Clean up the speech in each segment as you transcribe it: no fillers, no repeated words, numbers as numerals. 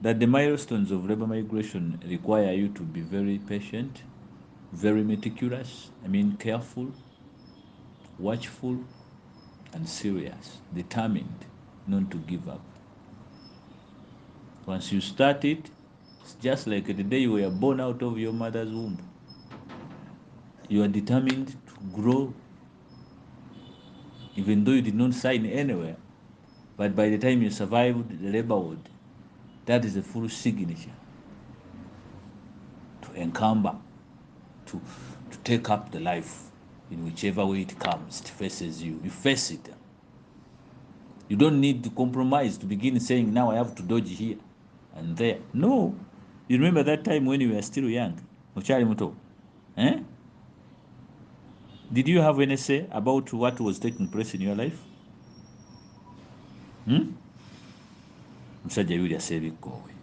that the milestones of labor migration require you to be very patient, very meticulous, careful, watchful, and serious, determined not to give up. Once you start it, it's just like the day you were born out of your mother's womb. You are determined to grow, even though you did not sign anywhere. But by the time you survived the labor ward, that is a full signature to encumber, to, to take up the life in whichever way it comes, it faces you. You face it. You don't need to compromise to begin saying, now I have to dodge here and there. No. You remember that time when you were still young? Ochari muto. Eh? Did you have any say about what was taking place in your life? Musajja yuli aseebikkowe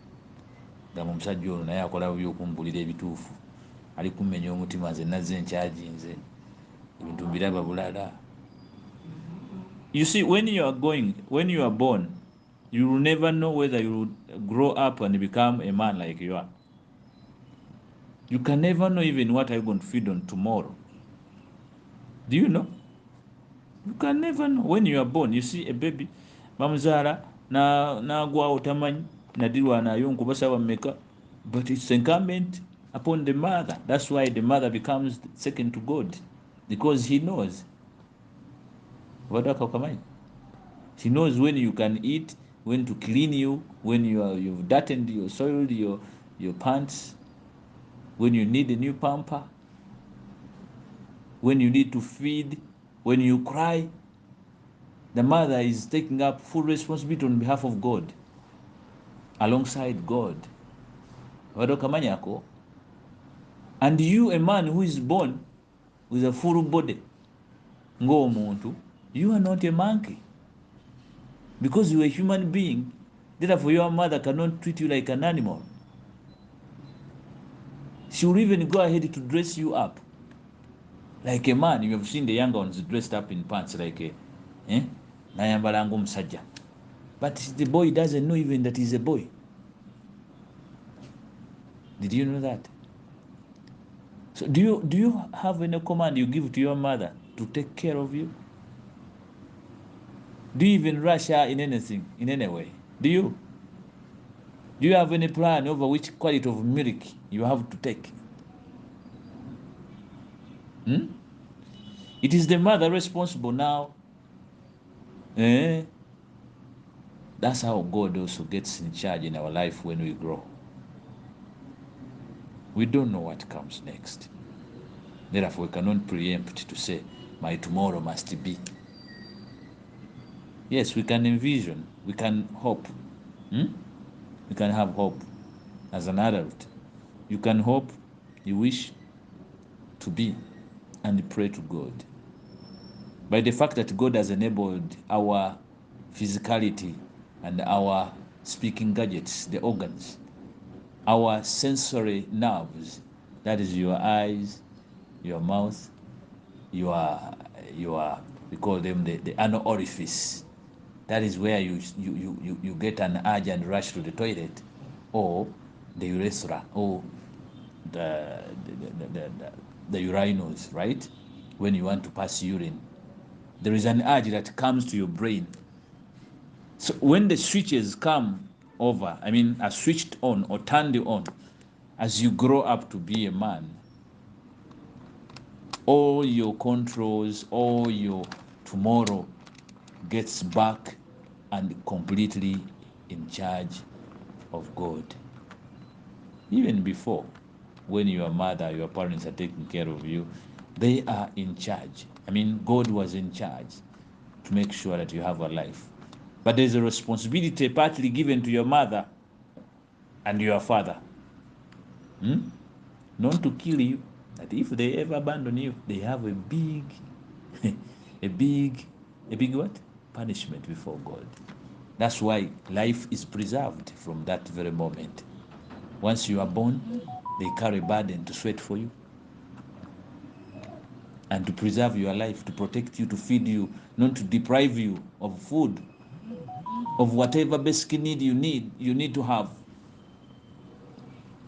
gamba omusajja ono naye akola byokumbulira ebituufu ali kummenya omutima nze nazze nkyaginze ebintu mbiraba bulala. You see, when you are born, you will never know whether you will grow up and become a man like you are. You can never know even what are you going to feed on tomorrow. Do you know? You can never know. When you are born, you see a baby, bamuzaala nagwawo tamanyi nadirwa nayo nkubasa wameka, but it's incumbent upon the mother. That's why the mother becomes second to God, because he knows. She knows when you can eat, when to clean you, when you've dartened your soiled your pants, when you need a new pamper, when you need to feed, when you cry. The mother is taking up full responsibility on behalf of God, alongside God. And you, a man who is born with a full body, you are not a monkey, because you are a human being. Therefore, your mother cannot treat you like an animal. She will even go ahead to dress you up like a man. You have seen the younger ones dressed up in pants like a nayambalanga omusajja, but the boy doesn't know even that he's a boy. Did you know that? So do you have any command you give to your mother to take care of you? Do you even rush her in anything, in any way? Do you have any plan over which quality of milk you have to take? It is the mother responsible now. That's how God also gets in charge in our life when we grow. We don't know what comes next. Therefore, we cannot preempt to say, my tomorrow must be. Yes, we can envision, we can hope. We can have hope as an adult. You can hope, you wish to be, and pray to God. By the fact that God has enabled our physicality and our speaking gadgets, the organs, our sensory nerves, that is your eyes, your mouth, your we call them the anal orifice. That is where you get an urge and rush to the toilet, or the urethra, or the urinals, right? When you want to pass urine, there is an urge that comes to your brain. So when the switches come over, are switched on or turned on, as you grow up to be a man, all your controls, all your tomorrow gets back and completely in charge of God. Even before, when your mother, your parents are taking care of you, they are in charge. God was in charge to make sure that you have a life. But there's a responsibility partly given to your mother and your father, not to kill you. That if they ever abandon you, they have a big, a big what? Punishment before God. That's why life is preserved from that very moment. Once you are born, they carry a burden to sweat for you and to preserve your life, to protect you, to feed you, not to deprive you of food, of whatever basic need you need to have.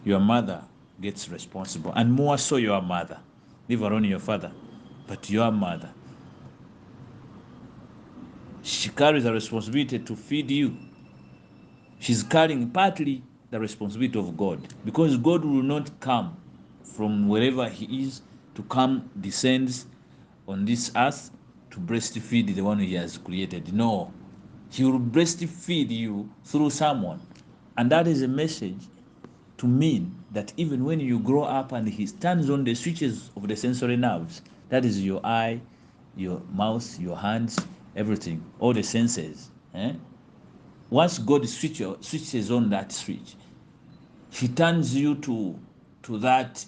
your mother gets responsible, and more so your mother, leave alone your father, but your mother. She carries a responsibility to feed you. She's carrying partly the responsibility of God, because God will not come from wherever he is to come, descends on this earth to breastfeed the one he has created. No, he will breastfeed you through someone. And that is a message to mean that even when you grow up and he turns on the switches of the sensory nerves, that is your eye, your mouth, your hands, everything, all the senses, once God switches on that switch, he turns you to that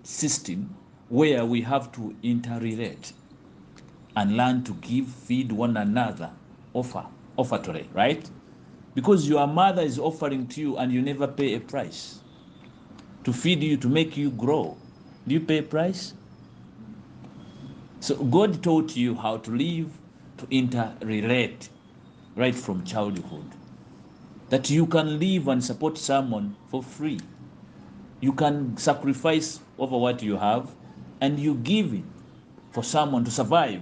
system where we have to interrelate and learn to give, feed one another, offertory, right? Because your mother is offering to you and you never pay a price to feed you, to make you grow. Do you pay a price? So God taught you how to live, to interrelate right from childhood, that you can live and support someone for free. You can sacrifice over what you have, and you give it for someone to survive.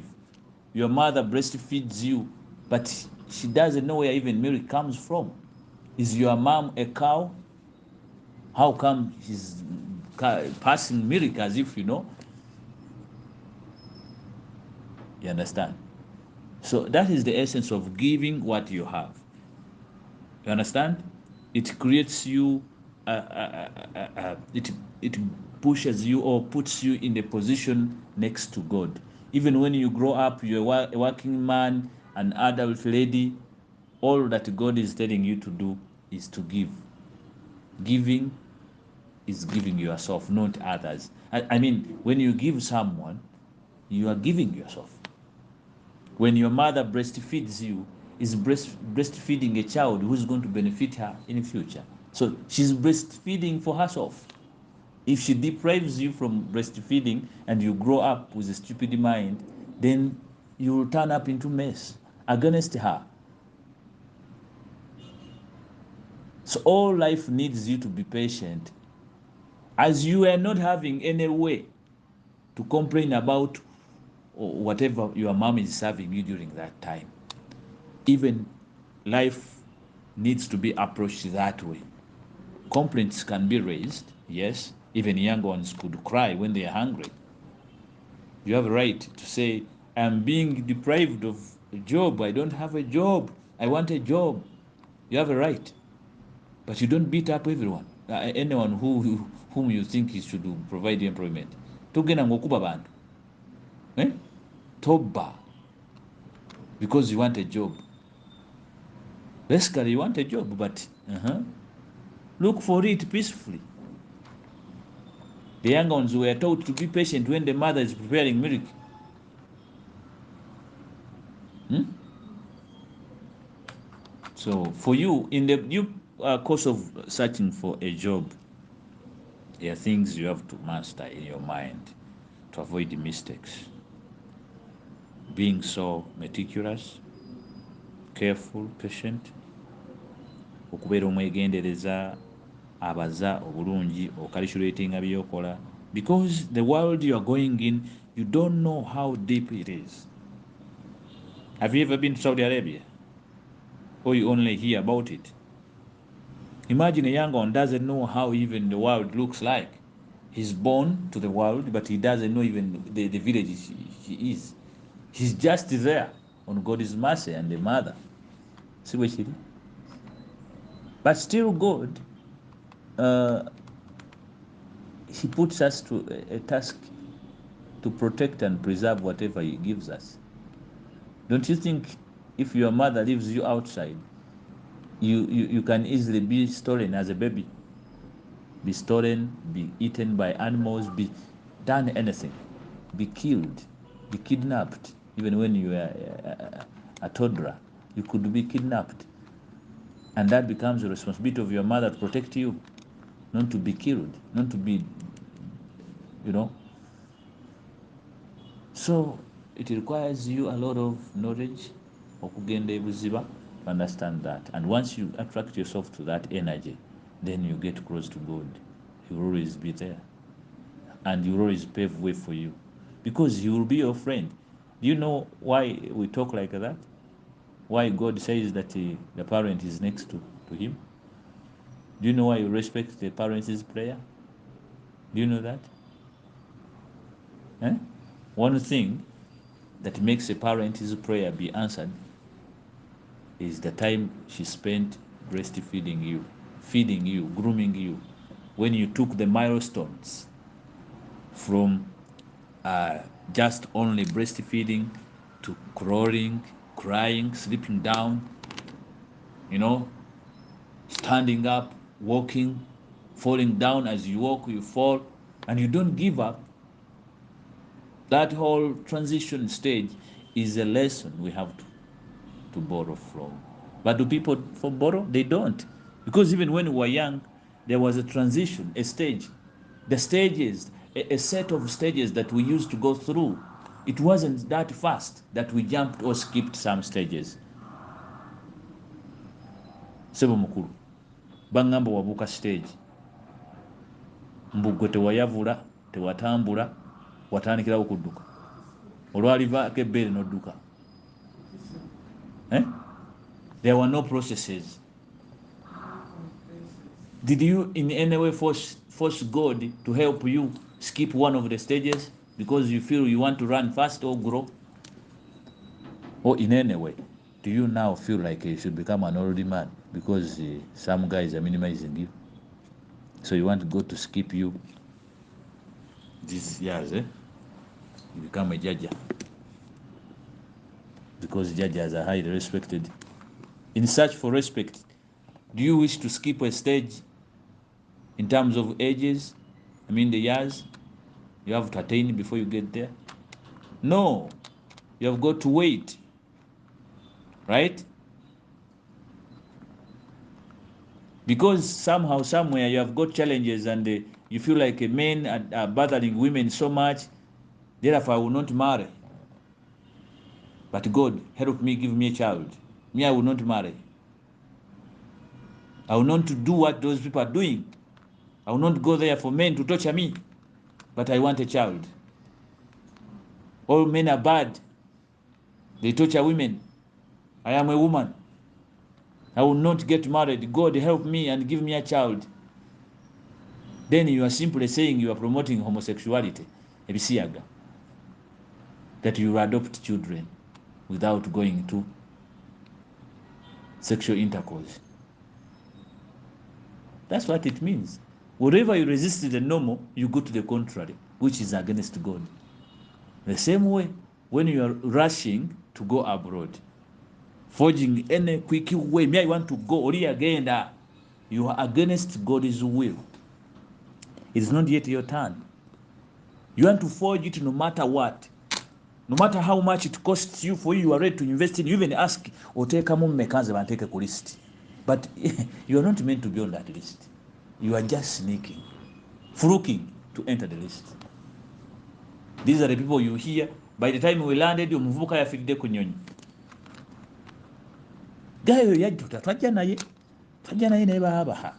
Your mother breastfeeds you, but she doesn't know where even milk comes from. Is your mom a cow? How come she's passing milk as if you know? You understand? So that is the essence of giving what you have. You understand? It creates you, it pushes you or puts you in the position next to God. Even when you grow up, you're a working man, an adult lady, all that God is telling you to do is to give. Giving is giving yourself, not others. I mean, when you give someone, you are giving yourself. When your mother breastfeeds you, is breastfeeding a child who's going to benefit her in the future. So she's breastfeeding for herself. If she deprives you from breastfeeding and you grow up with a stupid mind, then you will turn up into mess against her. So all life needs you to be patient. As you are not having any way to complain about whatever your mom is serving you during that time, even life needs to be approached that way. Complaints can be raised, yes. Even young ones could cry when they are hungry. You have a right to say, I'm being deprived of a job, I don't have a job, I want a job. You have a right. But you don't beat up everyone, anyone whom you think you should provide employment. Togenda ngokuba bantu. Toba. Because you want a job. Basically, you want a job, but look for it peacefully. The young ones were taught to be patient when the mother is preparing milk. So for you, in the course of searching for a job, there are things you have to master in your mind to avoid the mistakes. Being so meticulous, careful, patient, okubeera omwegendereza, abaza obulungi, ocalculatinga byokola, because the world you are going in, you don't know how deep it is. Have you ever been to Saudi Arabia? Or you only hear about it? Imagine a young one doesn't know how even the world looks like. He's born to the world, but he doesn't know even the village he is. He's just there on God's mercy and the mother. See what she did? But still God, he puts us to a task to protect and preserve whatever he gives us. Don't you think if your mother leaves you outside, you can easily be stolen as a baby? Be stolen, be eaten by animals, be done anything, be killed, be kidnapped. Even when you are a toddler, you could be kidnapped. And that becomes the responsibility of your mother to protect you, not to be killed, not to be, you know. So it requires you a lot of knowledge, okugenda ebuziba, understand that. And once you attract yourself to that energy, then you get close to God. He will always be there. And he will always pave way for you. Because he will be your friend. Do you know why we talk like that? Why God says that the parent is next to him? Do you know why you respect the parents' prayer? Do you know that? Eh? One thing that makes a parent's prayer be answered is the time she spent breastfeeding you, feeding you, grooming you. When you took the milestones from just only breastfeeding to crawling, crying, sleeping down, standing up, walking, falling down. As you walk, you fall, and you don't give up. That whole transition stage is a lesson we have to borrow from. But do people borrow? They don't. Because even when we were young, there was a transition, a stage. The stages, a set of stages that we used to go through. It wasn't that fast that we jumped or skipped some stages. Sebo mukulu. Bangamba wabuka stage. Mbugwe tewayavula, tewatambula, watandikirawo kudduka. Olwalivaako ebbeere n'odduka. There were no processes. Did you in any way force God to help you skip one of the stages because you feel you want to run fast or grow? Or in any way, do you now feel like you should become an old man because some guys are minimizing you? So you want God to skip you these years, You become a judge. Because judges are highly respected. In search for respect, do you wish to skip a stage in terms of ages? I mean the years you have to attain before you get there? No, you have got to wait, right? Because somehow, somewhere, you have got challenges and you feel like men are bothering women so much, therefore I will not marry. But God, help me, give me a child. Me, I will not marry. I will not do what those people are doing. I will not go there for men to torture me. But I want a child. All men are bad. They torture women. I am a woman. I will not get married. God, help me and give me a child. Then you are simply saying you are promoting homosexuality. Ebisiyaga. That you adopt children without going to sexual intercourse. That's what it means. Wherever you resist the normal, you go to the contrary, which is against God. The same way, when you are rushing to go abroad, forging any quick way, me I want to go, or again, you are against God's will. It is not yet your turn. You want to forge it no matter what. No matter how much it costs you, for you are ready to invest in. You even ask, oteka mu mekanze banteke ku list. But you are not meant to be on that list. You are just sneaking, fluking to enter the list. These are the people you hear. By the time we landed, omuvubuka yafidde ku nnyonyi. Gayo yajjuta twajja naye naye baabaha.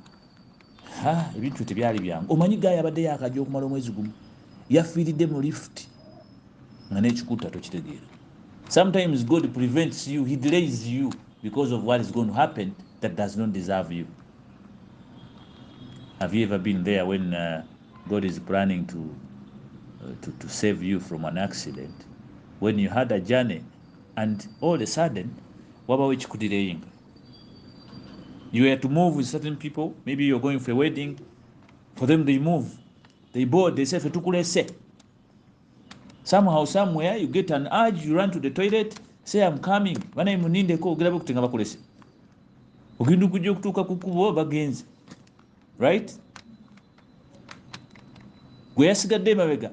Ebintu tebyali byangu. Omanyi gayo abadde yakajja okumala omwezi gumu. Yafiiridde mu lift. Nga n'ekikuta tokitegeera. Sometimes God prevents you, he delays you because of what is going to happen that does not deserve you. Have you ever been there when God is planning to save you from an accident? When you had a journey and all of a sudden, wabawo ekikudireyinga. You were to move with certain people, maybe you're going for a wedding, for them they move, they board, they say fetukulese. Somehow, somewhere, you get an urge, you run to the toilet, say I'm coming. Bana munindeko ogera bokutenga bakulese. Ogindu kujja okutuuka ku kkubo bagenze. Right? Gwe yasigadde emabega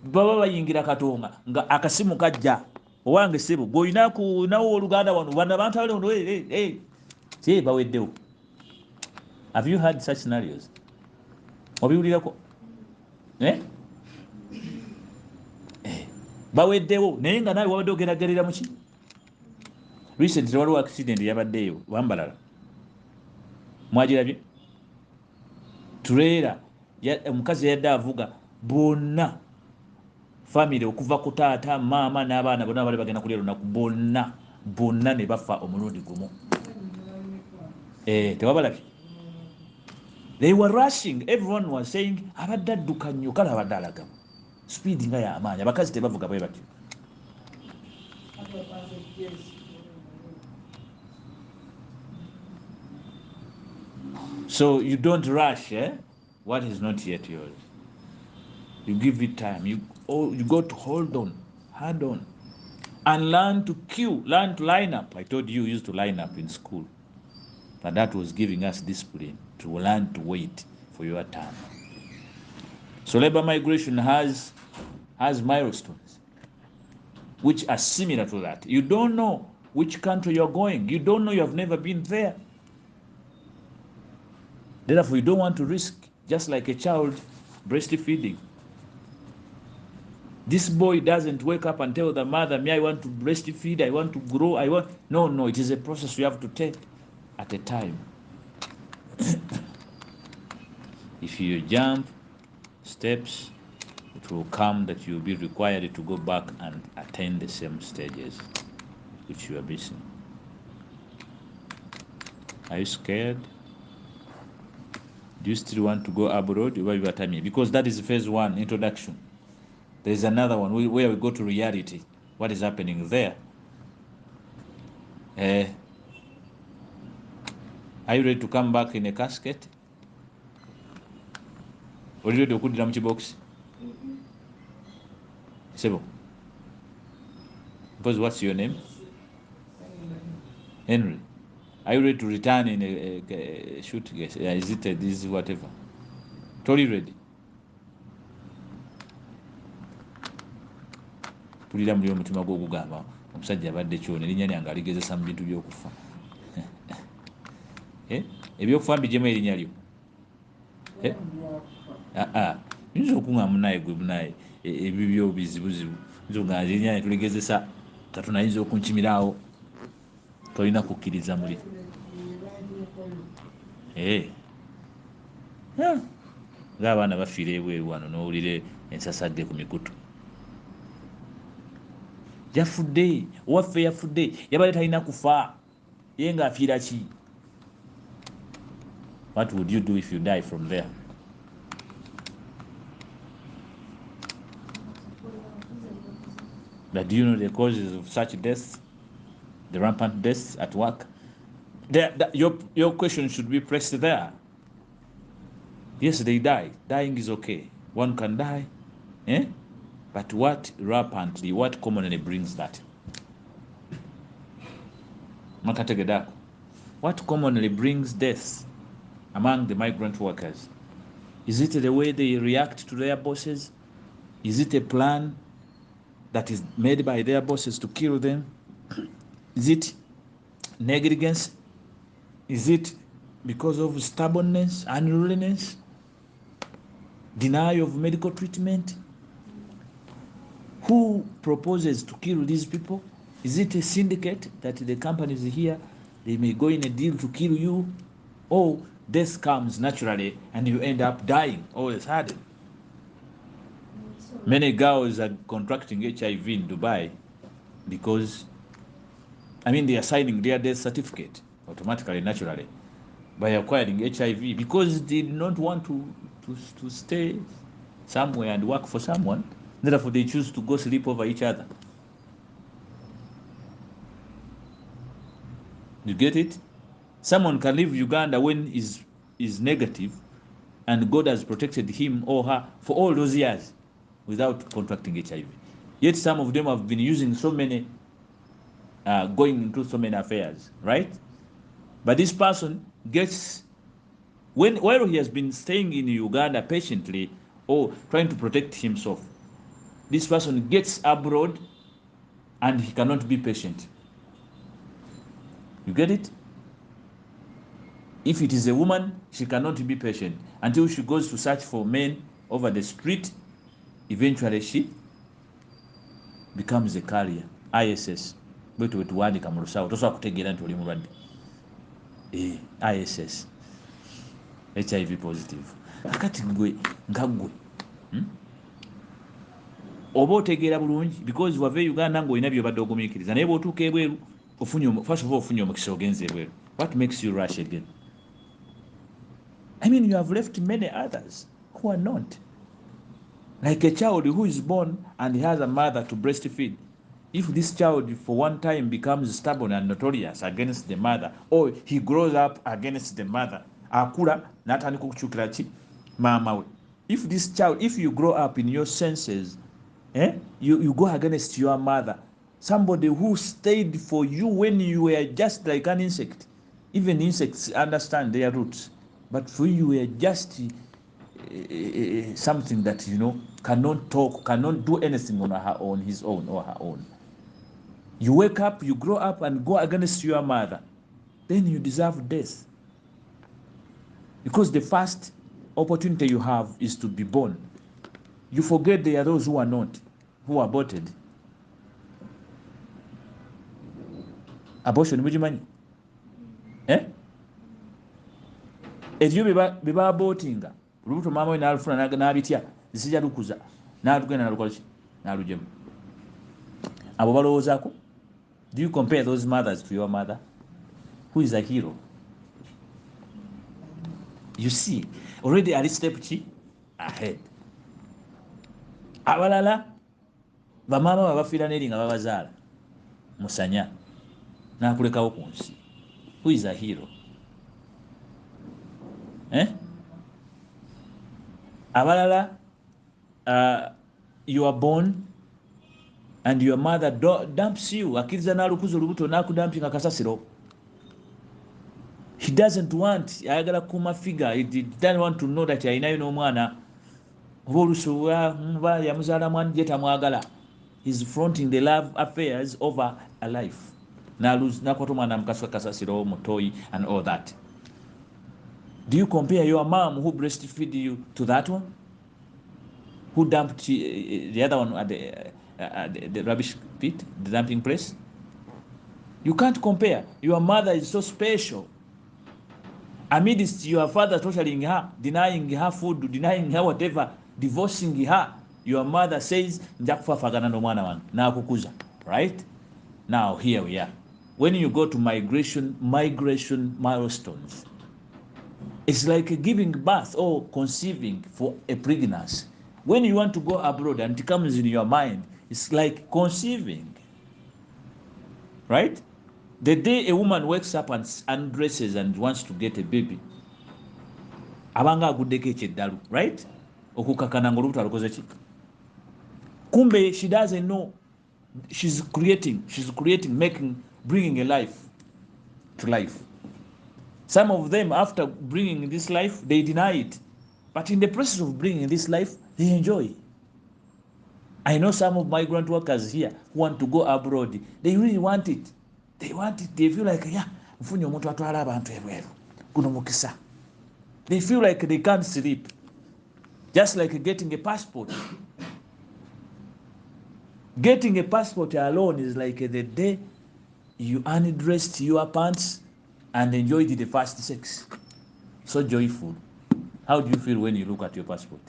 baba bayingira katonga nga akasimu kajja owange sebo gweolinaku nawo oluganda wano bana abantu abali wano baweddewo. Have you had such scenarios? Obiwulirako? Baweddewo naye nga nawe wabadde ogeragerera muki? Recently waliwo accident yabaddeeyo wambalala. mwagirabye trailer omukazi yadde avuga bonna family okuva ku taata maama n'abaana bonna bali bagenda kulya olunaku bonna ne bafa omulundi gumu tewabalabye. They were rushing, everyone was saying abadde adduka nnyo kale abadde alaga speed nga y'amaanyi abakazi tebavuga bwe batyo. So you don't rush what is not yet yours. You give it time. You got to hold on, and learn to queue, learn to line up. I told you used to line up in school, but that was giving us discipline to learn to wait for your turn. So labor migration has milestones which are similar to that. You don't know which country you're going. You don't know, you have never been there. Therefore, you don't want to risk, just like a child breastfeeding. This boy doesn't wake up and tell the mother, me, I want to breastfeed, I want to grow, No, it is a process you have to take at a time. If you jump steps, it will come that you'll be required to go back and attain the same stages which you are missing. Are you scared? Do you still want to go abroad? Because that is phase 1, introduction. There is another one where we go to reality. What is happening there? Are you ready to come back in a casket? Or are you ready to put it in box? Sebo. Because what's your name? Henry. Are you ready to return in a shoot? Yes. Is it this whatever? Totally ready. Pulira muli omutima gw'okugamba omusajja abadde kyona erinnya lyange aligezesa mu bintu by'okufa. Ebyokufa mbijjemu erinnya lyo. Nyinza okuŋŋa munaye gwe munaye ebibyo bizibuzibu nzo nga erinnya lye tuligezesa Katonda ayinza okunkimirawo tolina kukkiriza muli. Ng'abaana bafiira ebweru wano n'owulire ensasadde ku mikutu. Yafudde, owaffe yafudde, yabadde talina kufa ye ng'afiira ki? What would you do if you die from there? But do you know the causes of such deaths? The rampant deaths at work? Your question should be placed there. Yes, they die. Dying is okay. One can die. But what rampantly, what commonly brings that? What commonly brings deaths among the migrant workers? Is it the way they react to their bosses? Is it a plan that is made by their bosses to kill them? Is it negligence? Is it because of stubbornness, unruliness, denial of medical treatment? Who proposes to kill these people? Is it a syndicate that the companies here, they may go in a deal to kill you? Or death comes naturally and you end up dying all of a sudden? Many girls are contracting HIV in Dubai because, they are signing their death certificate automatically, naturally, by acquiring HIV because they did not want to stay somewhere and work for someone. Therefore, they choose to go sleep over each other. You get it? Someone can leave Uganda when is negative, and God has protected him or her for all those years without contracting HIV. Yet some of them have been using so many, going into so many affairs, right? But this person gets, while he has been staying in Uganda patiently or trying to protect himself, this person gets abroad and he cannot be patient. You get it? If it is a woman, she cannot be patient until she goes to search for men over the street. Eventually, she becomes a carrier. ISS. ISS. HIV positive. Kakati gwe nga gwe oba otegeera bulungi because wava e Uganda ng'olina by'obadde ogumiikiriza naye bw'otuuka ebweru first of all ofunye omukisa ogenze ebweru. What makes you rush again? I mean, you have left many others who are not. Like a child who is born and has a mother to breastfeed. If this child for one time becomes stubborn and notorious against the mother, or he grows up against the mother, akula natandika okukyukira ki maama we. If this child, if you grow up in your senses, you go against your mother, somebody who stayed for you when you were just like an insect. Even insects understand their roots, but for you were just something that, you know, cannot talk, cannot do anything on her own, his own or her own. You wake up, you grow up and go against your mother, then you deserve death. Because the first opportunity you have is to be born. You forget there are those who are not, who are aborted. Abortion, mugimanyi? Ebyo bye baabotinga olubuto maama we n'alufuna n'abitya zisijja lukuza n'alugenda n'alukola ki n'alugemu. Abo balowoozaako. Do you compare those mothers to your mother? Who is a hero? You see, already ali step ki ahead. Abalala bamaama babafiira n'eri nga babazaala musanya n'akulekawo ku nsi. Who is a hero? Abalala, you are born and your mother dumps you, akkiriza n'alukuza olubuto n'akudampinga kasasiro. He doesn't want, ayagala kuuma figure, he doesn't want to know that alinayo n'omwana oba olusuwa yamuzaala mwani gye tamwagala. He's fronting the love affairs over a life. N'akwata omwana amukasuka kasasiro mutoyi and all that. Do you compare your mom who breastfeed you to that one? Who dumped the other one at the rubbish pit, the dumping place? You can't compare. Your mother is so special. Amidst your father torturing her, denying her food, denying her whatever, divorcing her, your mother says, njakufafagana n'omwana wange n'akukuza. Right? Now here we are. When you go to migration milestones, it's like giving birth or conceiving for a pregnancy. When you want to go abroad and it comes in your mind, it's like conceiving. Right? The day a woman wakes up and undresses and wants to get a baby, abanga aguddeko ekyeddalu, right? Okukakana ng'olubuto alukoze ki? Kumbe she doesn't know. She's creating, bringing a life to life. Some of them, after bringing this life, they deny it. But in the process of bringing this life, they enjoy. I know some of migrant workers here who want to go abroad. They really want it. They want it. They feel like, yeah, mfunye omuntu atwala abantu ebweru. Guno mukisa. They feel like they can't sleep. Just like getting a passport. Getting a passport alone is like the day you undressed your pants and enjoyed the first sex. So joyful. How do you feel when you look at your passport?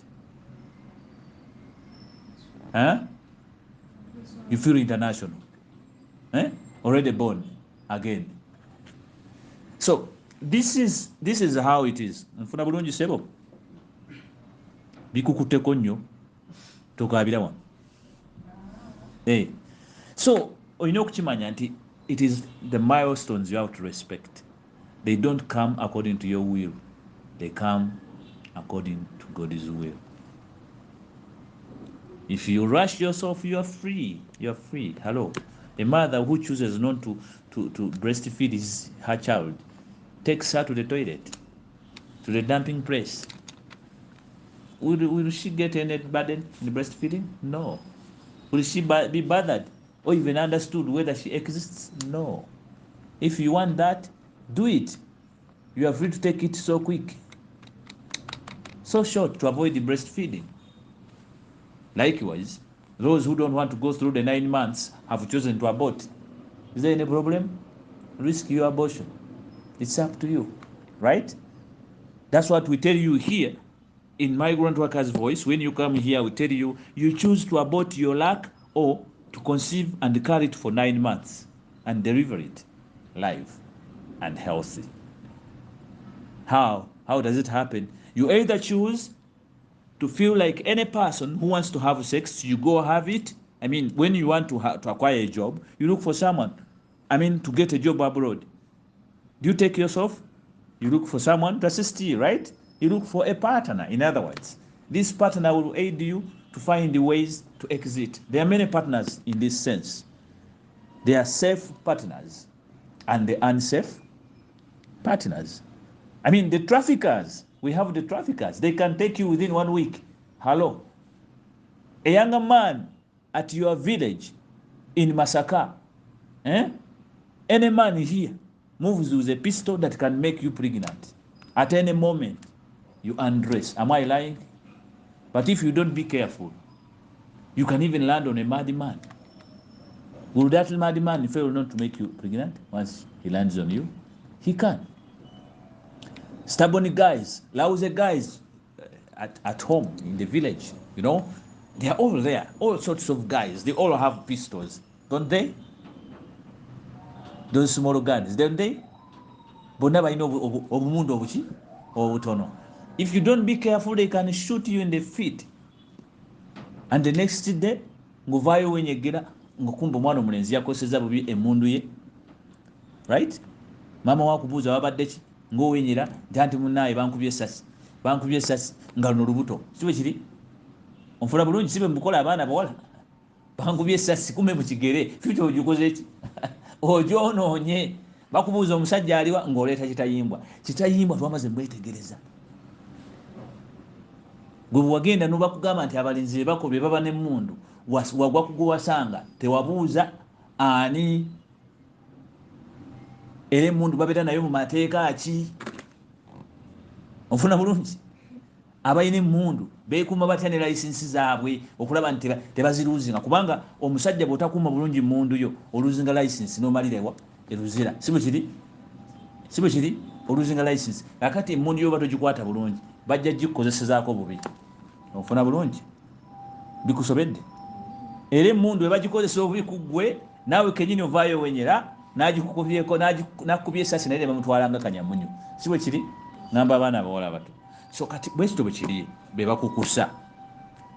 You feel international. Already born again. So this is how it is. Mfuna bulungi sebo. Bikukuteko nnyo tokaabira wano. So olina okukimanya nti it is the milestones you have to respect. They don't come according to your will. They come according to God's will. If you rush yourself, you are free. You are free. Hello. A mother who chooses not to breastfeed her child takes her to the toilet, to the dumping place. Will she get any burden in the breastfeeding? No. Will she be bothered or even understood whether she exists? No. If you want that, do it. You are free to take it so quick, so short to avoid the breastfeeding. Likewise, those who don't want to go through the 9 months have chosen to abort. Is there any problem? Risk your abortion. It's up to you, right? That's what we tell you here in Migrant Workers Voice. When you come here, we tell you, you choose to abort your luck or to conceive and carry it for 9 months and deliver it live and healthy. How does it happen? You either choose to feel like any person who wants to have sex, you go have it. I mean, when you want to acquire a job, you look for someone. I mean, to get a job abroad. Do you take yourself? You look for someone to assist you, right? You look for a partner, in other words. This partner will aid you to find the ways to exit. There are many partners in this sense. There are safe partners and the unsafe partners. I mean, the traffickers, we have the traffickers. They can take you within 1 week. Hello. A younger man at your village in Masaka, any man here moves with a pistol that can make you pregnant. At any moment, you undress. Am I lying? But if you don't be careful, you can even land on a madman. Will that madman fail not to make you pregnant once he lands on you? He can. Stubborn guys, lousy guys at home in the village, you know, they are all there. All sorts of guys. They all have pistols, don't they? Those small guns, don't they? But never know if you don't be careful, they can shoot you in the feet. And the next day, nguvayo wenyegera ngukumba omwana omulenzi yakoseza bubi emundu ye, right? Mama wakubuuza wabadde ki ng'owenyera nti munnaye bankubye essasi nga luno lubuto sibe kiri onfuna bulungi sibe mukola abaana bawala bankubye essasi kume mu kigere fiti ogikoze ki ogyonoonye. Bakubuuza omusajja aliwa ng'oleeta kitayimbwa twamaze mbwetegereza. Gwe wagenda n'obakugamba nti abalinzi be bakobye baba n'emmundu wagwa kuguwasanga tewabuuza ani era emmundu babeera nayo mu mateeka ki. Onfuna bulungi. Abalina emmundu beekuuma batya ne layisinsi zaabwe okulaba nti tebaziruuzinga, kubanga omusajja bw'otakuuma bulungi emmundu yo oluuzinga layisinsi n'omalirewa eruzira. Si bwe kiri oluuzinga layisinsi. Kakati emmundu yo batogikwata bulungi bajja gikukozesezaako bubi. Onfuna bulungi. Bikusobedde. Era emmundu ebagikozesa obubi ku ggwe naawe kenyini ovaayo wenyera n'agikukubyeko n'akubye essasi naye ne bamutwalanga kanyamunyu. Si bwe kiri? Ngamba abaana abawala bato. So kati bwe kityo bwe kiri be bakukusa.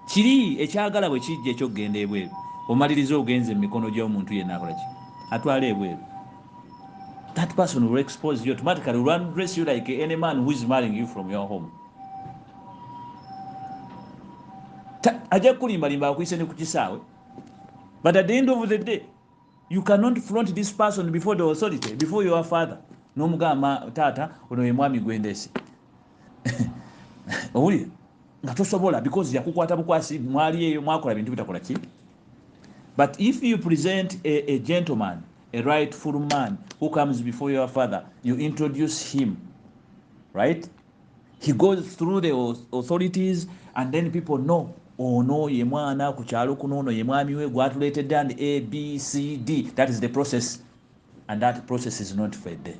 Kiri ekyagala bwe kijja ekyokugenda ebweru omaliriza ogenze mu mikono gy'omuntu yenna akola ki atwala ebweru. That person will expose you automatically, will undress you like any man who is marrying you from your home. Ajja kulimbalimba akuyise ne ku kisaawe. But at the end of the day, you cannot front this person before the authority, before your father. N'omugamba taata ono ye mwami gwendeese. Owulira nga tosobola because yakukwata bukwasi mwali eyo mwakola bintu bitakola ki. But if you present a gentleman, a rightful man who comes before your father, you introduce him, right? He goes through the authorities and then people know, oh no, ye mwana ku kyalo kuno ono ye mwami we gwatuleetedde and A, B, C, D. That is the process. And that process is not fair there.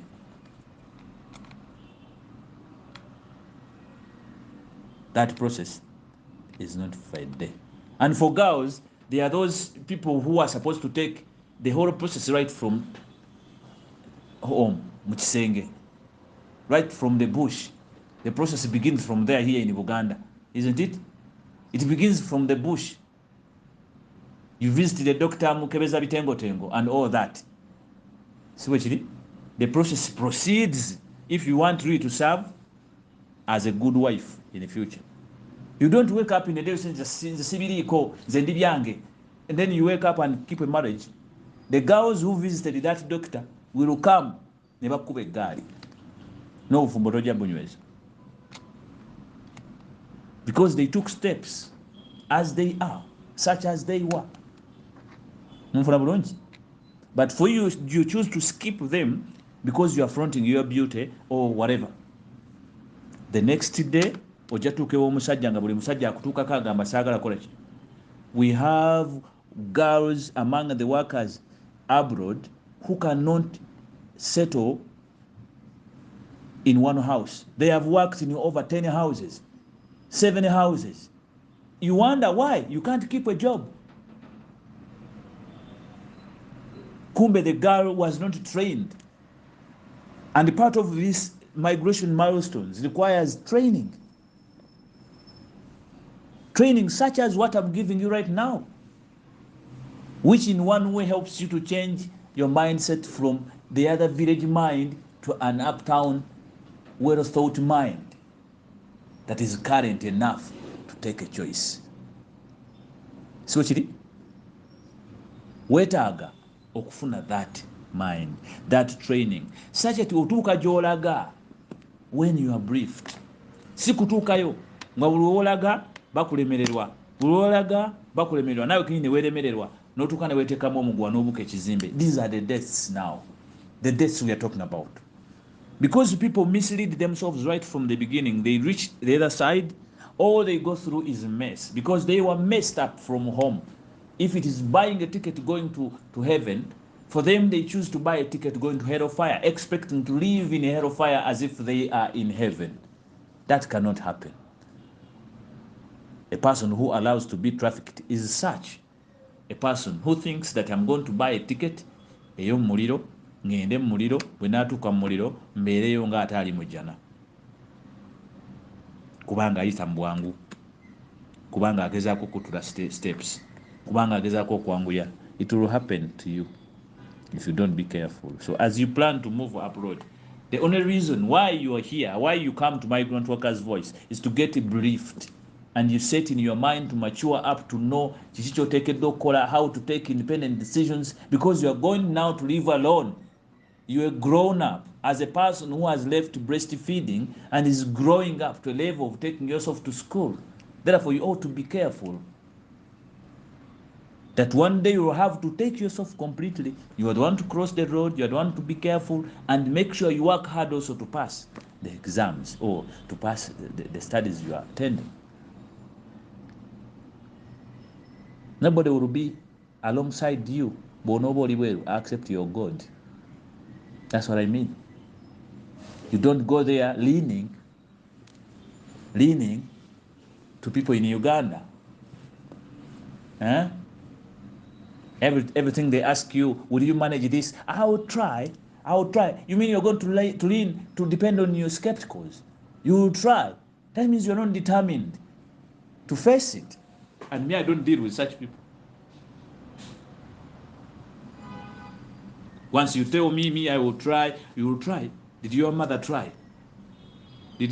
That process is not fair there. And for girls, there are those people who are supposed to take the whole process right from home, Mukisenge, right from the bush. The process begins from there here in Uganda, isn't it? It begins from the bush. You visit the doctor Mukebeza Bitengo and all that. So the process proceeds if you want really to serve as a good wife in the future. You don't wake up in the day and then you wake up and keep a marriage. The girls who visited that doctor will come never kube gari. No fumbotoja bunyweza. Because they took steps as they are, such as they were. But for you, you choose to skip them because you are fronting your beauty or whatever. The next day, we have girls among the workers abroad who cannot settle in one house. They have worked in over 10 houses, 7 houses. You wonder why you can't keep a job. Kumbe, the girl was not trained. And part of this migration milestones requires training. Training such as what I'm giving you right now, which in one way helps you to change your mindset from the other village mind to an uptown, well-thought mind that is current enough to take a choice. So chiri wetaaga okufuna that mind, that training, such that otuuka gy'olaga when you are briefed. Si kutuukayo nga buli olaga bakulemererwa, buli olaga bakulemererwa, nawe kini ne weeremererwa n'otuuka ne weeteekamu omugwa n'obuka ekizimbe. These are the deaths now, the deaths we are talking about. Because people mislead themselves right from the beginning. They reach the other side, all they go through is a mess because they were messed up from home. If it is buying a ticket going to heaven, for them they choose to buy a ticket going to hellfire, expecting to live in hellfire as if they are in heaven. That cannot happen. A person who allows to be trafficked is such a person who thinks that I'm going to buy a ticket ey'omu muliro, ngende mu muliro, bwe naatuuka mu muliro mbeereyo nga ate ali mu jjana, kubanga ayita mu bwangu, kubanga agezaako okutula steps, kubanga agezaako okwanguya. It will happen to you if you don't be careful. So as you plan to move abroad, the only reason why you are here, why you come to Migrant Workers Voice, is to get briefed. And you set in your mind to mature up to know how to take independent decisions, because you are going now to live alone. You are grown up as a person who has left breastfeeding and is growing up to a level of taking yourself to school. Therefore, you ought to be careful that one day you will have to take yourself completely. You are the one to cross the road, you are the one to be careful, and make sure you work hard also to pass the exams or to pass the studies you are attending. Nobody will be alongside you, but nobody will accept your God. That's what I mean. You don't go there leaning to people in Uganda. Everything they ask you, will you manage this? I will try. You mean you're going to depend on your skepticals? You will try. That means you're not determined to face it. And me, I don't deal with such people. Once you tell me, I will try, you will try. Did your mother try? Did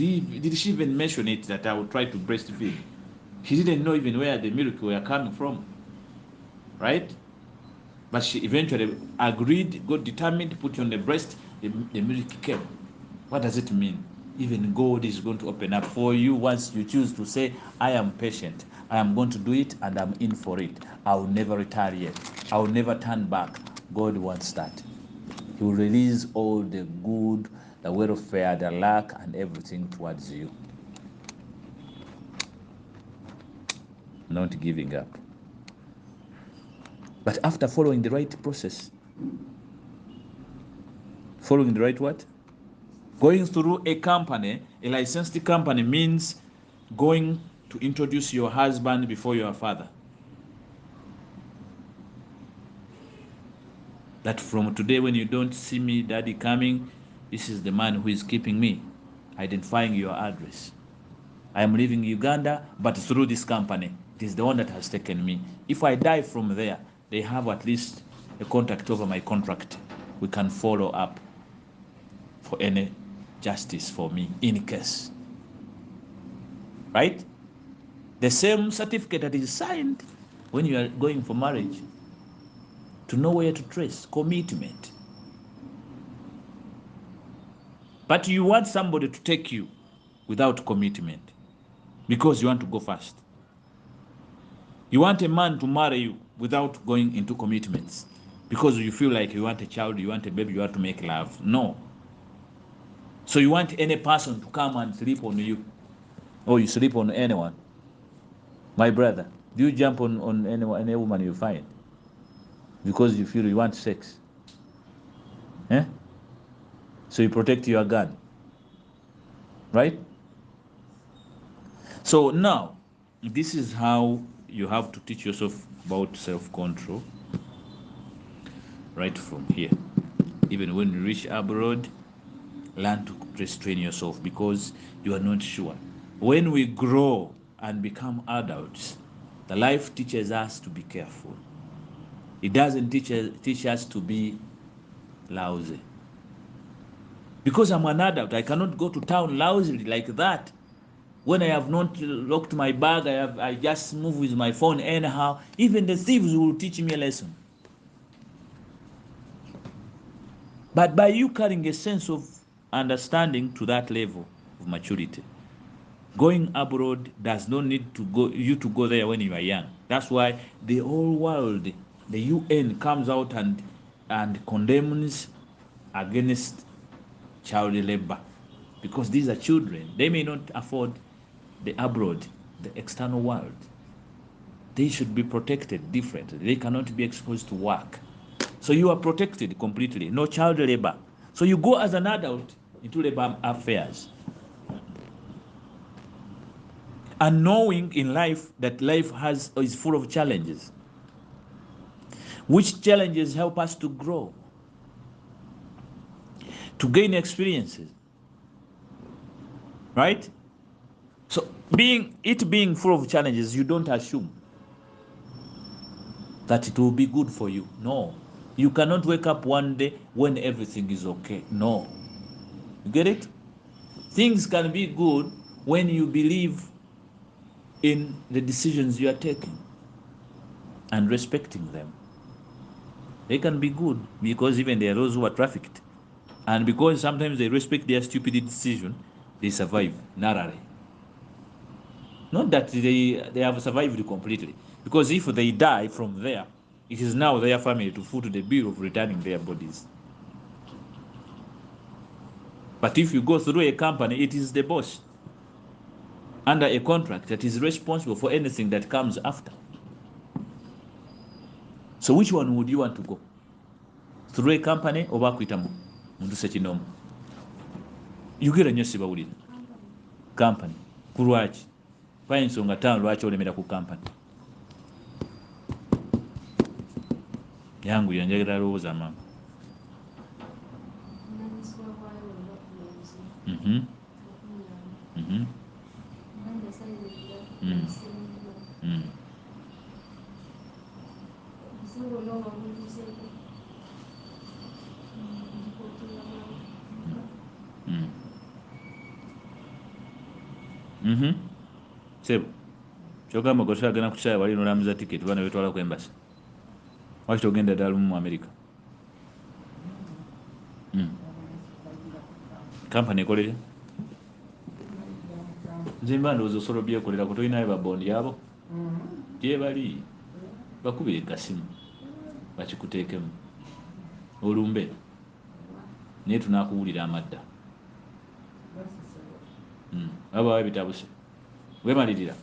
she even mention it that I will try to breastfeed? She didn't know even where the milk were coming from, right? But she eventually agreed, got determined, put you on the breast, the milk came. What does it mean? Even God is going to open up for you once you choose to say, I am patient. I am going to do it and I'm in for it. I will never retaliate. I will never turn back. God wants that. He will release all the good, the welfare, the luck, and everything towards you. Not giving up. But after following the right process, following the right what? Going through a company, a licensed company, means going to introduce your husband before your father. That from today, when you don't see me, daddy coming, this is the man who is keeping me, identifying your address. I am leaving Uganda, but through this company, it is the one that has taken me. If I die from there, they have at least a contact over my contract. We can follow up for any justice for me in case. Right? The same certificate that is signed when you are going for marriage, to know where to trace, commitment. But you want somebody to take you without commitment because you want to go fast. You want a man to marry you without going into commitments because you feel like you want a child, you want a baby, you want to make love. No. So you want any person to come and sleep on you, or you sleep on anyone. My brother, do you jump on any woman you find because you feel you want sex? So you protect your gun. right? So now, this is how you have to teach yourself about self-control right from here. Even when you reach abroad, learn to restrain yourself because you are not sure. When we grow and become adults, the life teaches us to be careful. It doesn't teach us to be lousy. Because I'm an adult, I cannot go to town lousily like that. When I have not locked my bag, I just move with my phone anyhow. Even the thieves will teach me a lesson. But by you carrying a sense of understanding to that level of maturity, going abroad does not need you to go there when you are young. That's why the whole world, the UN comes out and condemns against child labor, because these are children. They may not afford the abroad, the external world. They should be protected differently. They cannot be exposed to work. So you are protected completely. No child labor. So you go as an adult into labor affairs. And knowing in life that life is full of challenges. Which challenges help us to grow, to gain experiences. Right? So being full of challenges, you don't assume that it will be good for you. No. You cannot wake up one day when everything is okay. No. You get it? Things can be good when you believe in the decisions you are taking and respecting them. They can be good because even there are those who are trafficked. And because sometimes they respect their stupid decision, they survive narrowly. Not that they have survived completely. Because if they die from there, it is now their family to foot the bill of returning their bodies. But if you go through a company, it is the boss under a contract that is responsible for anything that comes after. So which one would you want to go? Through a company or bakwitamu mundu sekinomu? Yogera nnyo sibawulira. Company. Ku lwaki? Mpayo ensonga ttaano lwaki olemera ku company. Yangu yanjagala lowooza amangu. Sebo kyogamba gwe twagenda ku kyaya wali nolamuza tiketi bana betwala ku embasi. Waki togenda ddala mu America? Kampani ekolere? Nze mba ndowooza osobola obyekolera ku tolinayo babondi yabo gye bali bakubire kasimu bakikuteekemu olumbe naye tunakuwulira amadda abawa ebitabuse wemalirira.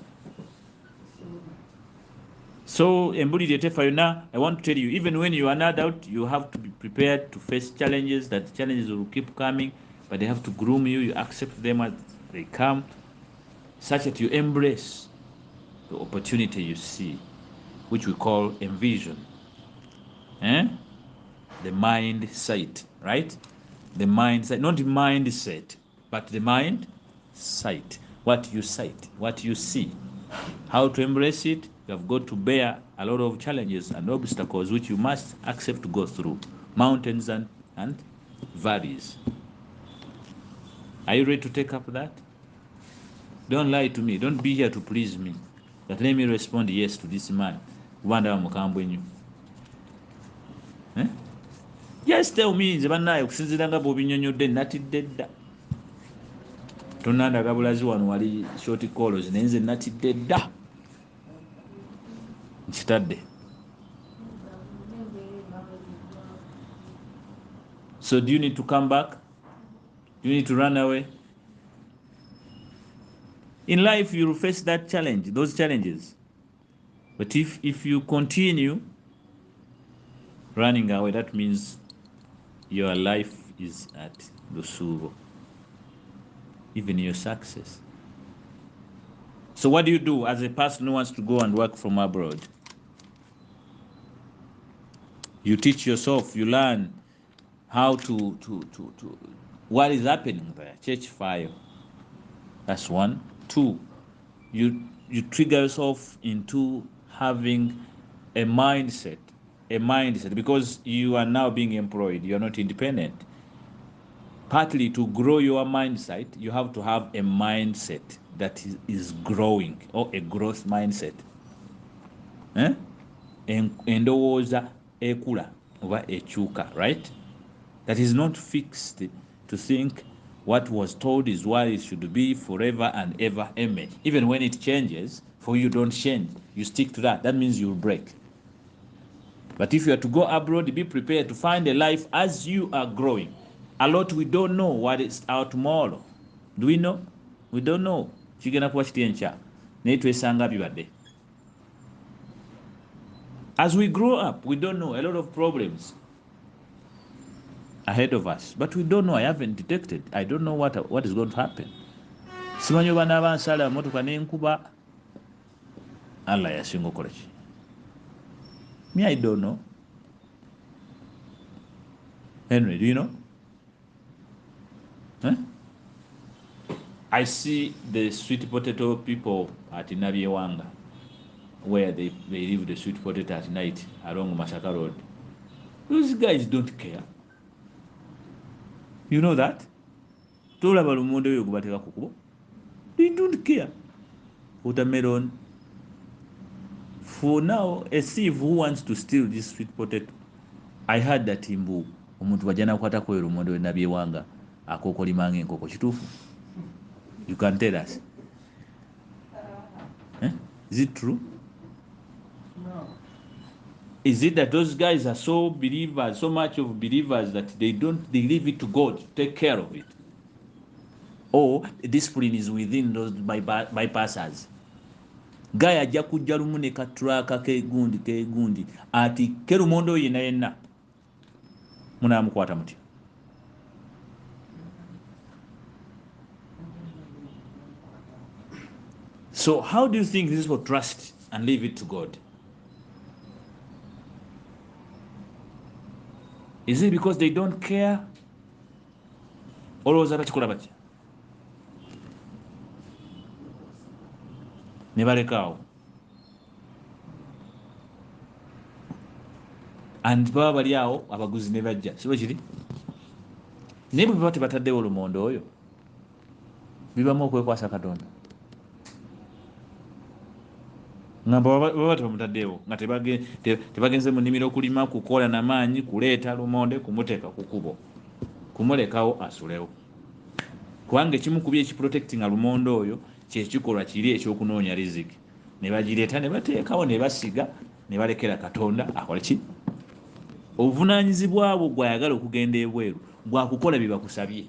So embulire tefa yonna, I want to tell you, even when you are an adult, you have to be prepared to face challenges. That challenges will keep coming, but they have to groom you. You accept them as they come, such that you embrace the opportunity you see, which we call envision. The mindset, right? The mindset, not the mindset, but the mind sight. What you sight, what you see. How to embrace it? You have got to bear a lot of challenges and obstacles which you must accept to go through. Mountains and valleys. Are you ready to take up that? Don't lie to me. Don't be here to please me. But let me respond yes to this man. Just tell me, nze bannaye okusinziira nga bw'obinnyonnyodde natidde dda. Tonnandaga bulazi wano wali short calls naye nze natidde dda. Nkitadde. So do you need to come back? Do you need to run away? In life you will face that challenge, those challenges. But if you continue running away, that means your life is at Lusubo. even your success. So what do you do as a person who wants to go and work from abroad? You teach yourself, you learn how to what is happening there. Church fire. That's one. Two, you trigger yourself into having a mindset, because you are now being employed. You are not independent. Partly to grow your mindset, you have to have a mindset that is growing, or a growth mindset. Endowooza ekula oba ekyuka, right? That is not fixed to think what was told is what it should be forever and ever, amen. Even when it changes, for you don't change. You stick to that. That means you'll break. But if you are to go abroad, be prepared to find a life as you are growing. A lot we don't know what is out tomorrow. Do we know? We don't know. Kigenda kuba kityenkya naye twesanga bibadde. As we grow up, we don't know a lot of problems ahead of us, but we don't know. I haven't detected. I don't know what is going to happen. Simanyi oba naaba nsala motoka n'enkuba. Allah yasinga okola ki? Me, I don't know. Henry, do you know? Huh? I see the sweet potato people at Nabyewanga, where they leave the sweet potato at night along Masaka Road. Those guys don't care. You know that? They don't care. Watermelon. For now, a thief who wants to steal this sweet potato, I heard that Imbu, omuntu wajana kwata ko erumondo Nabyewanga akokolimanga enkoko kituufu. You can tell us. Is it true? No. Is it that those guys are so believers, so much of believers that they leave it to God to take care of it? Or discipline is within those bypassers? Guy ajja kujja lumu ne katraka kegundi ati kerumondo yenna munaamukwata muti. So how do you think this will trust and leave it to God? Is it because they don't care? Or was that chikola batya? Ne balekaawo. And baba bali awo abaguzi ne bajja. Sibo kiri? Naye bwe baba tebataddewo olumondo oyo, bibamu okwekwasa Katonda. Ngamba baba tebamutaddewo nga tebagenze mu nnimiro okulima, kukola n'amaanyi, kuleeta lumonde, kumuteeka ku kkubo, kumulekawo asulewo. Kubanga ekimu ku ekiprotectinga lumonde oyo kyekikolwa kiri ekyokunoonya riziki. Ne bagireeta ne bateekawo ne basiga ne balekera Katonda akole ki? Obuvunaanyizibwa bwo gw'ayagala okugenda ebweru gwa kukola bye bakusabye.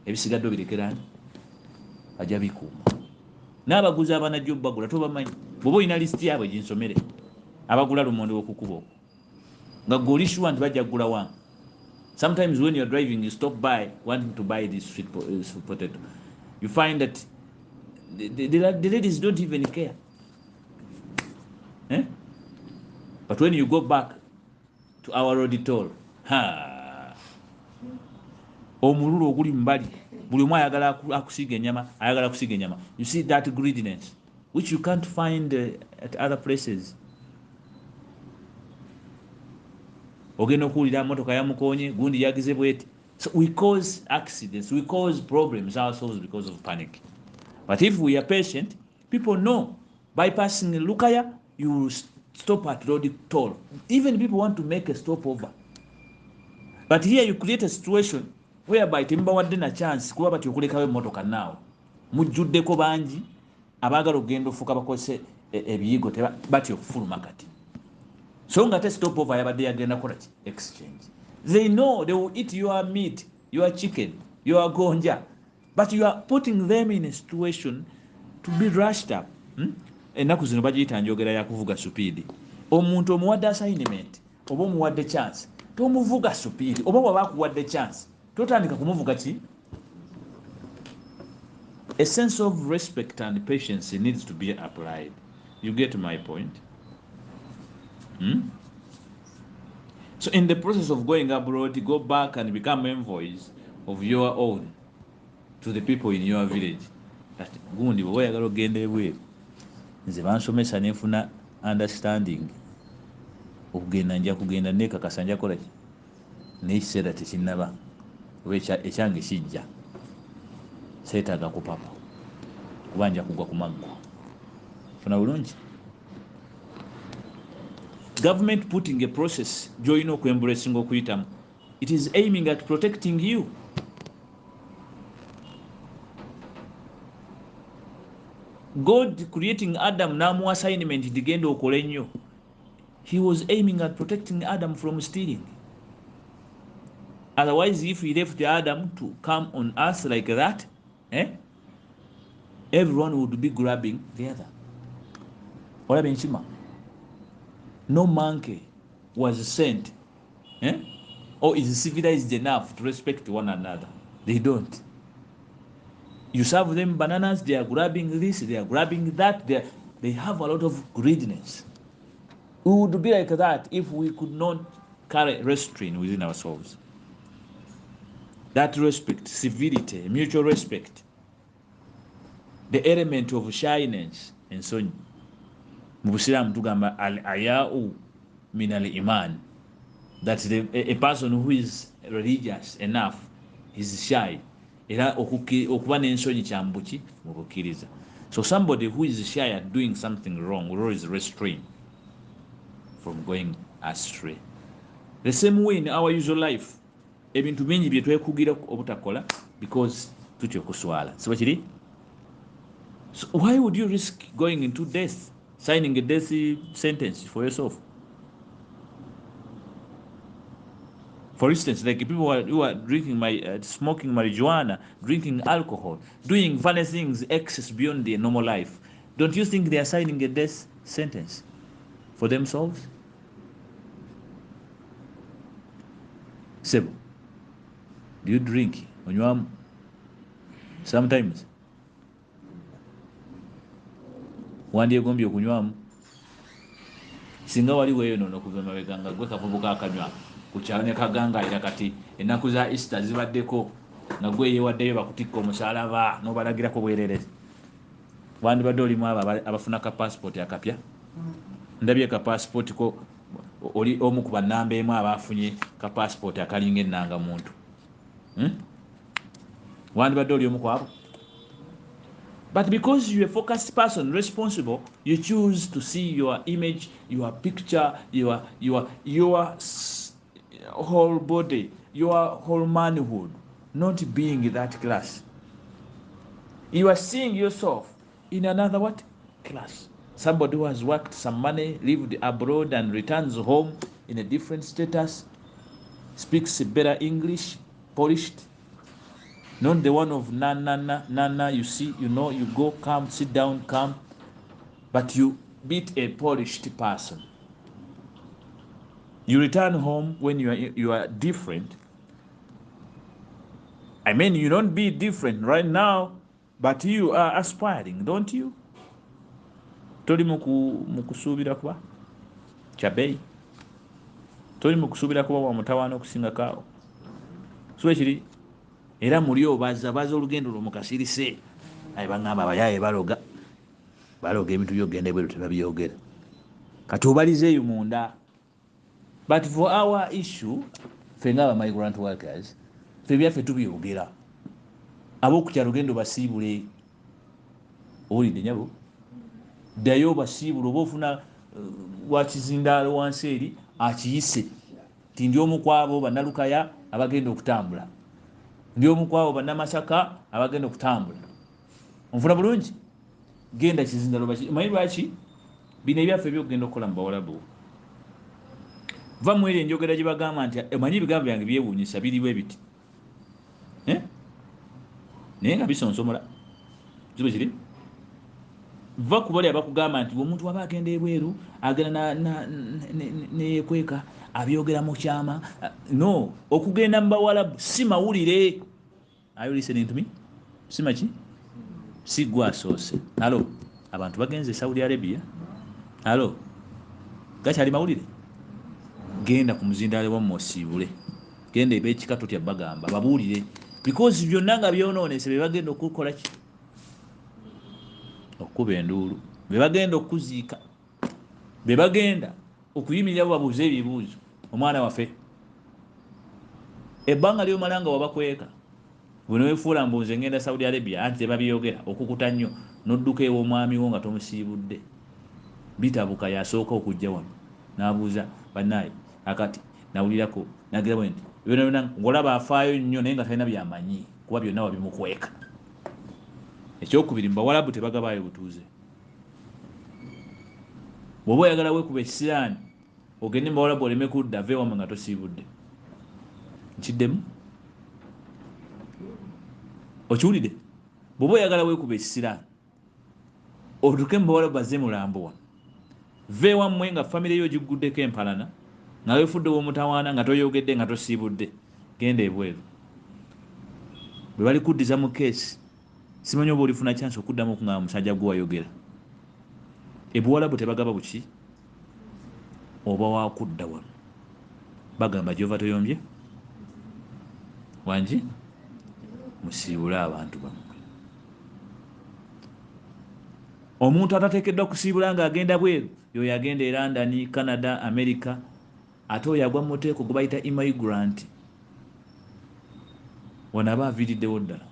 Ebisigadde obirekerani ajja bikuuma. N'abaguzi abanajja obbagula tobamanyi. Bw'oba olina lisiti yaabwe ginsomere. Abagula lumonde okukuba nga gw'oli sure nti bajja kugula wange. Sometimes when you're driving, you stop by wanting to buy this sweet potato. You find that the ladies don't even care. But when you go back to our road toll, omululu oguli mbali, buli omu ayagala akusiga ennyama, you see that greediness, which you can't find at other places. Ogenda okuwulira motoka yamukonye, gundi yagize bweti. So we cause accidents, we cause problems ourselves because of panic. But if we are patient, people know bypassing Lukaya, you stop at road toll. Even people want to make a stopover. But here you create a situation whereby tembawadde na chance kuba bati okulekawo emmotoka naawe. Mujjuddeko bangi abaagala okugenda ofuuka bakozese ebiyigo batya okufuluma kati. So nga te stopover yabadde yagenda kola ki? Exchange. They know they will eat your meat, your chicken, your gonja. But you are putting them in a situation to be rushed up. Ennaku zino bagiyita njogera ya kuvuga supiidi. Omuntu omuwadde assignment oba omuwadde chance tomuvuga supiidi, oba bw'aba akuwadde chance totandika kumuvuga ki? A sense of respect and patience needs to be applied. You get my point? So in the process of going abroad, go back and become envoys of your own to the people in your village. That gundi bwe oyagala ogenda ebweru nze bansomesa nenfuna understanding okugenda nja kugenda nekakasa nja kola ki n'ekiseera tekinnaba oba ekyange kijja seetaaga kupapa kuba nja kugwa ku maggwa. Funa bulungi. Government putting a process gy'olina okwembulesinga okuyitamu, it is aiming at protecting you. God creating Adam n'amuwa assignment nti genda okole nnyo, he was aiming at protecting Adam from stealing. Otherwise, if he left Adam to come on earth like that, everyone would be grabbing the other. Olaba enkima, no monkey was sent or is civilized enough to respect one another. They don't. You serve them bananas, they are grabbing this, they are grabbing that. They have a lot of greediness. We would be like that if we could not carry restraint within ourselves. That respect, civility, mutual respect, the element of shyness, and so on. Mu Busiraamu tugamba al-aya'u min al-iman, that a person who is religious enough is shy. Era okuba n'ensonyi kyambuki mu bukkiriza. So somebody who is shy at doing something wrong will always restrain from going astray. The same way in our usual life, ebintu bingi bye twekugira obutakola because tutya okuswala. So kiri? So why would you risk going into death, signing a death sentence for yourself? For instance, like people who are drinking smoking marijuana, drinking alcohol, doing funny things, excess beyond their normal life. Don't you think they are signing a death sentence for themselves? Sebo, do you drink when you are sometimes? Wandyegombye okunywamu singa wali weeyonoona kuva emabega nga gwe kavubuka akanywa ku kyalo ne kaganga era kati ennaku za Easter zibaddeko nga gwe yeewaddeyo bakutikka omusalaba n'obalagirako bwerere. Wandibadde olimu abo abafuna ka passport akapya. Ndabye ka passport ko oli omu ku bannamba emu abaafunye ka passport akalinga ennanga muntu. Wandibadde oli omu ku abo. But because you're a focused person, responsible, you choose to see your image, your picture, your whole body, your whole manhood, not being in that class. You are seeing yourself in another what? Class. Somebody who has worked some money, lived abroad and returns home in a different status, speaks better English, polished. Not the one of na, you see, you know, you go, come, sit down, come. But you beat a polished person. You return home when you are different. I mean, you don't be different right now, but you are aspiring, don't you? Toli mukusubira kuba chabeyi. Toli mukusubira kuba wa mutawana okusinga kawo. So ekiri era muli obaza olugendo lwo mukasirise ayi bangamba abayaye baloga ebintu byogenda bwe tebabyogera kati obalizeeyo munda. But for our issue, ffe ng'aba migrant workers, ffe byaffe tubyogera. Ab'okukyalo gendo basiibule, owulidde nyabo, ddayo basiibule oba ofuna wakizindaalo wansi eri akiyise ti ndi omu ku abo bannalukaya abagenda okutambula, ndi omu ku abo bannamasaka abagenda okutambula. Onfuna bulungi? Genda kizindaalo omanyi lwaki? Bino ebyaffe ebyokugenda okukola mu Bawarabu. Va mu eri enjogera gye bagamba nti emanyi ebigambo byange byewuunyisa biriwe biti. Naye nga bisonsomola. Kiba kiri? Va ku bali abakugamba nti omuntu waba agenda ebweru agenda neyekweka abyogera mu kyama. No, okugenda mu Bawarabu si mawulire. Are you listening to me? Si maki? si gwe asoose. Halo, abantu bagenze Saudi Arabia. Halo, gakyali mawulire? Genda ku muzindaale wammwe osiibule, genda eb'ekikato tya bagamba babuulire, because byonna nga byonoonese be bagenda okukola ki? Okukuba enduulu, be bagenda okuziika, be bagenda okuyimirira babuuze ebibuuzo. Omwana waffe ebbanga lyomala nga wabakweka, bwe neweefuula mbuuze ngenda Saudi Arabia, anti tebabyogera okukuta nnyo, n'odduka ew'omwami wo nga tomusiibudde. Bitabuka yasooka okujja wano n'abuuza bannaaye, akati nawulirako nagira bwe nti byonna byonna ng'olaba afaayo nnyo naye nga talina byamanyi kuba byonna wabimukweka. Ekyokubiri, mubawalabu tebagabaayo butuuze. Bw'oba oyagala weekuba ekisiraani ogende mubawalabu oleme kudda ave wamwe nga tosiibudde. Nkiddemu? Okiwulidde? Bw'oba oyagala weekuba ekisiraani otuuke mubawalabu bazze mulambo wano, ve wammwe nga famire yo giguddeko empalana, nga weefudde w'omutawaana nga toyogedde nga tosiibudde, genda ebweru. Bwe bali kuddiza mu keesi, simanyi oba olifuna chance okuddamu okuŋŋamba musajja gwe wayogera. Ebuwalabu tebagaba buki oba wakudda wano, bagamba gyova toyombye wangi musiibule abantu bammwe. Omuntu atateekeddwa kusiibula ng'agenda bweru yoyo agenda e London, Canada, America, ate oyo agwa mu muteeko gwe bayita MIGRANT. Wano aba aviiriddewo ddala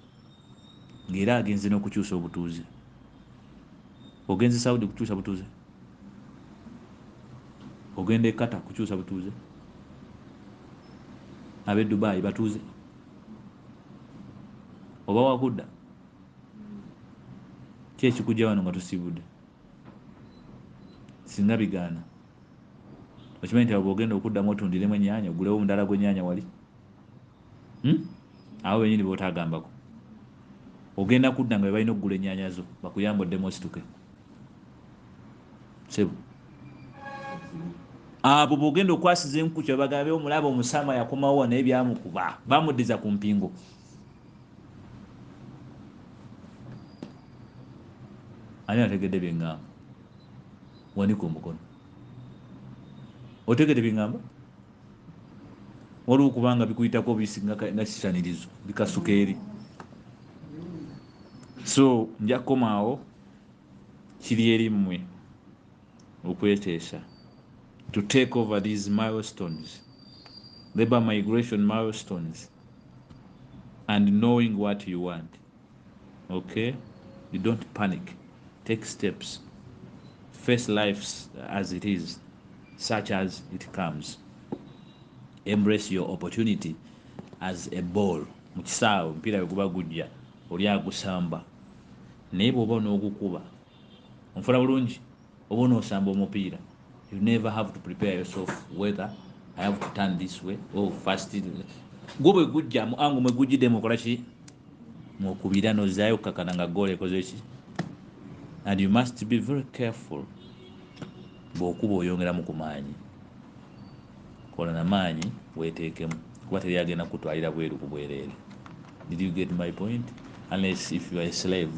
ng'era agenze n'okukyusa obutuuze. Ogenze Saudi kukyusa butuuze? Ogenda e Qatar kukyusa butuuze? Ab'e Dubai batuuze? Oba wakudda? Ki ekikujja wano nga tosiibudde? Singa bigaana okimanyi nti abo ogenda okuddamu otundiremu ennyaanya, ogulewo omudala gw'ennyaanya wali? Abo bennyini bootagambako. Ogenda kudda nga balina okugula ennyaanya zo bakuyamba oddemu osituke. Sebo abo bw'ogenda okwasiza enku kye bagambe omulaba omusama yakomawo naye byamukuba bamuddiza ku mpingo. Ani ategedde bye ŋŋamba? Wanika omukono. Otegedde bye ŋŋamba? Waliwo kubanga bikuyitako bisi nga kisanirizo bikasuka eri. So nja kukomaawo, kiri eri mmwe okweteesa to take over these milestones, labor migration milestones, and knowing what you want. Okay? You don't panic. Take steps. Face life as it is, such as it comes. Embrace your opportunity as a ball. Mu kisaawe omupiira bwe guba gujja oli agusamba, naye bw'oba n'ogukuba onfuna bulungi, oba onoosamba omupiira, you never have to prepare yourself whether I have to turn this way or fast. Gwe bwe gujja mu angu mwe gujjidde mukola ki? Mwokubira n'ozaayo kakana nga goal ekoze ki? And you must be very careful. Bw'okuba oyongeramu ku maanyi, kola na maanyi weeteekemu kuba teri agenda kutwalira bweru ku bwereere. Did you get my point? Unless if you are a slave.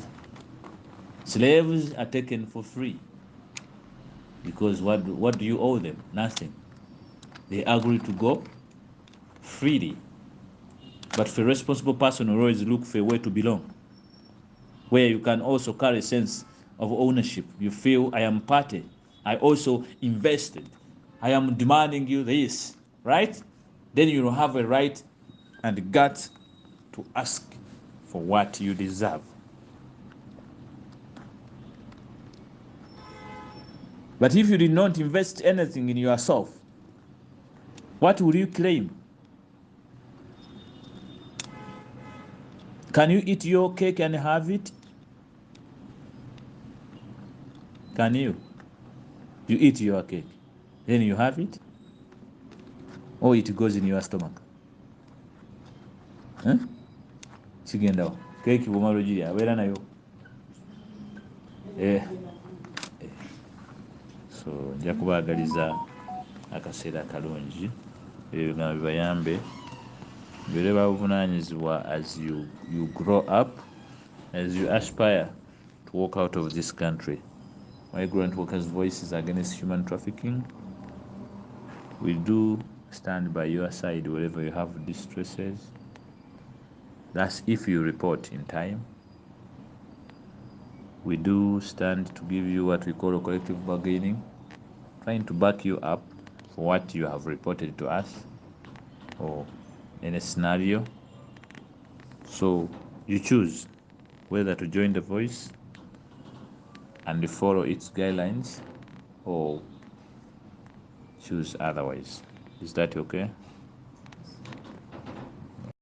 Slaves are taken for free because what do you owe them? Nothing. They agree to go freely. But for a responsible person, always look for a way to belong, where you can also carry a sense of ownership. You feel, I am party. I also invested. I am demanding you this, right? Then you will have a right and guts to ask for what you deserve. But if you did not invest anything in yourself, what will you claim? Can you eat your cake and have it? Can you? You eat your cake, then you have it? Or it goes in your stomach? Kigendawo keeki bw'omala ogirya abeera nayo. So nja kubaagaliza akaseera kalungi, ebigambo bibayambe, beere babuvunaanyizibwa as you grow up as you aspire to walk out of this country. Migrant workers' voices against human trafficking. We do stand by your side wherever you have distresses. That's if you report in time. We do stand to give you what we call a collective bargaining, trying to back you up for what you have reported to us or in a scenario. So you choose whether to join the voice and follow its guidelines or choose otherwise. Is that okay?